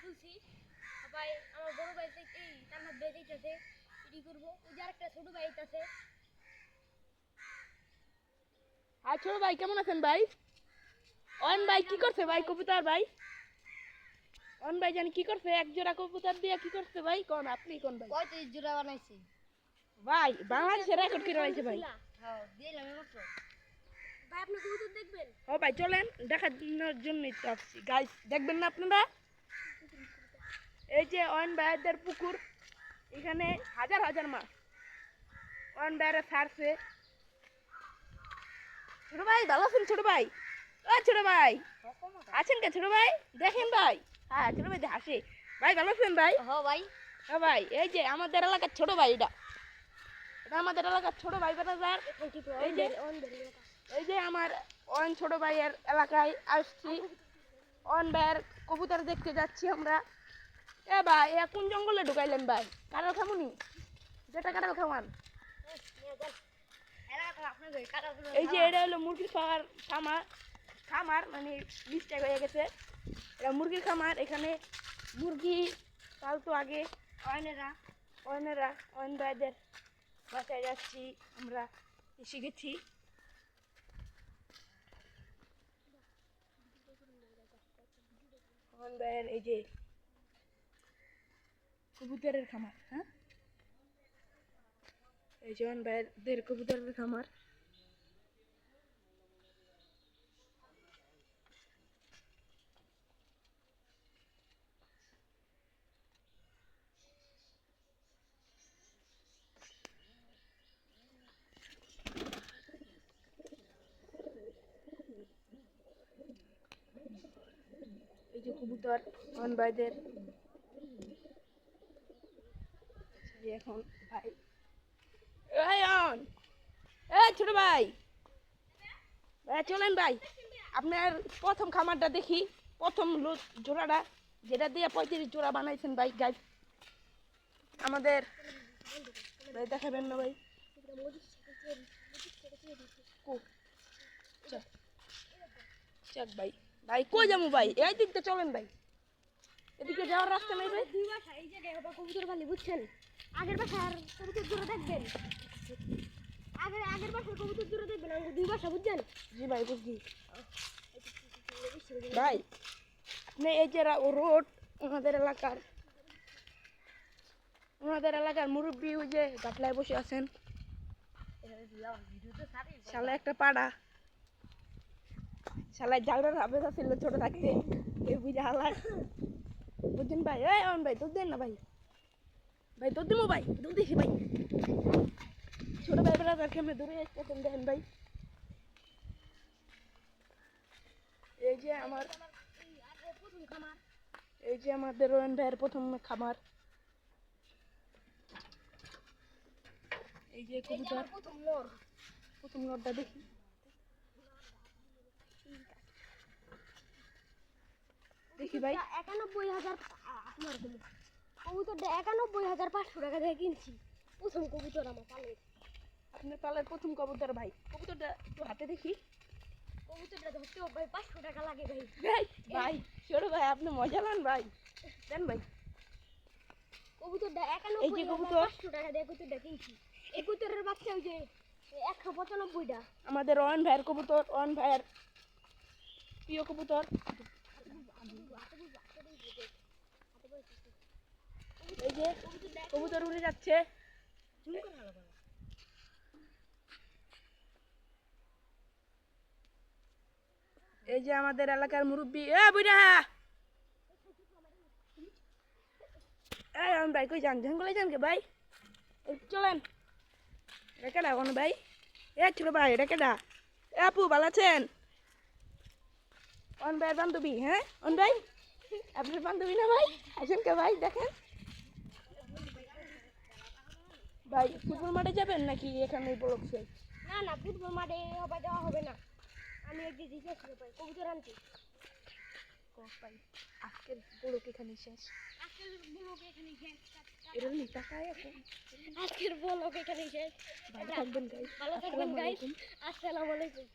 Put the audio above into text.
তুলছি ভাই আমার বড় ভাই এই তার বেজাইতেছে এডি করব ওই যে আরেকটা ছোট ভাই আছে। আর ছোট ভাই কেমন আছেন ভাই? অন ভাই কি করছে ভাই কবুতর ভাই? অন ভাই জানি কি করছে এক জোড়া কবুতর দিয়ে কি করছে ভাই কোন আপনি কোন ভাই? 35 জোড়া বানাইছি ভাই বাংলাদেশের রেকর্ড কি রয়েছে ভাই? হ্যাঁ দিলাম মাত্র। ভাই আপনি কবুতর দেখবেন? ও ভাই চলেন দেখার জন্যই তো আসছি গাইস, দেখবেন না আপনারা? এই যে অন ভাইদের পুকুর, এখানে হাজার হাজার মাছ অন ভাইরা ছাড়ছে। ছোট ভাই ভালো আছেন ছোট ভাই? ও ছোট ভাই আছেন কে ছোট ভাই? দেখেন ভাই, হ্যাঁ ছোট ভাই হাসে। ভাই ভালো আছেন ভাই? হ্যাঁ ভাই। হ্যাঁ ভাই এই যে আমাদের এলাকার ছোট ভাই, এটা আমাদের এলাকার ছোট ভাই বেটাদার। এই যে আমার অন ছোট ভাইয়ের এলাকায় আসছি, অন ভাইয়ের কবুতর দেখতে যাচ্ছি আমরা। এ ভাই এ কোন জঙ্গলে ঢুকাইলেন ভাই? কাঁঠাল খামুনি, যেটা কাঁঠাল খাওয়ান। এই যে এটা হলো মুরগির খামার, খামার মানে মিস্টেক হয়ে গেছে, এটা মুরগির খামার। এখানে মুরগি পালতো আগে অয়নেরা অয়ন ভাইদের বাসায় যাচ্ছি আমরা, শিখেছি। অয়ন ভাইয়ের এই যে কবুতরের খামার, হ্যাঁ এই যে অয়ন ভাইয়ের কবুতরের খামার। এই যে কবুতর অয়ন ভাইদের। এখন ভাই ছোট ভাই চলেন ভাই আপনার প্রথম খামারটা দেখি, প্রথম জোড়াটা যেটা দিয়ে 35 জোড়া বানাইছেন ভাই। গাই আমাদের ভাই দেখাবেন না ভাই? চাক ভাই, ভাই কই যাবো ভাই? এই দিকটা চলেন ভাই, এদিকে যাওয়ার রাস্তা নাই ভাই। দুই বাসা এই জায়গায় হবে কবুতর খালি, বুঝছেন? আগের বাসার কবুতর জোড়া দেখবেন, আগের বাসার কবুতর জোড়া দেখবেন, আমাদের দুই বাসা, বুঝছেন? জি ভাই বুঝছি ভাই। আপনি এই যে রোড ওনাদের এলাকার মুরব্বী ওই যে গাছলায় বসে আছেন, শালা একটা পাড়া, শালায় জাগড়ার হাবেদা ছিল ছোট থাকতে, এই বুঝে হালার, বুঝছেন ভাই? এই অন ভাই দুধ দেন না ভাই, ভাই দুধ দিবো ভাই, দুধ দিছি ভাই। ছোট ভাই বেড়া কেমনে দূরে আসতেছেন দেখেন ভাই। এই যে আমার এই যে আমাদের রোহন ভাইয়ের প্রথম খামার। এই যে কবুতর প্রথম লড়টা দেখি। দেখি ভাই 91,000 আপনার কবুতরটা 91,500 টাকা দিয়ে কিনছি, প্রথম কবুতর আমার পালের। আপনার পালের প্রথম কবুতর ভাই, কবুতরটা একটু হাতে দেখি। কবুতরটা ধরতেও ভাই 500 টাকা লাগে ভাই। ভাই ছোট ভাই আপনি মজা নেন ভাই, দেন ভাই। কবুতরটা 91,500 টাকা দিয়ে কবুতরটা কিনছি। এই কবুতরের বাচ্চা ওই যে 195টা। আমাদের অয়ন ভাইয়ের কবুতর, অয়ন ভাইয়ের প্রিয় কবুতর। এই যে কবুতর উড়ে যাচ্ছে। এই যে আমাদের এলাকার মুরব্বী, এ বুইড়া এই অয়ন ভাই কই যান? জঙ্গলে যান কে ভাই? চলেন। এটা কেডা কোন ভাই? এ ছোট ভাই এটা কেডা? এ আপু ভালো আছেন? অন ভাইয়ের বান্ধবী, হ্যাঁ অন ভাই আপনার বান্ধবী না ভাই? আসেন কে ভাই দেখেন ভাই। ফুটবল মাঠে যাবেন নাকি এখানে ব্লক শেষ? না ফুটবল মাঠে যাওয়া হবে না, আমি একদিন রিচার্জ ভাই কবুতর আনছি। ভাই আজকের ব্লক এখানে শেষ, আজকের ব্লগ এখানেই শেষ। এরকম টাকায় এখন আজকের ব্লগ এখানেই শেষ। ভালো থাকবেন গাইস, ভালো থাকবেন গাইস, আসসালামু আলাইকুম।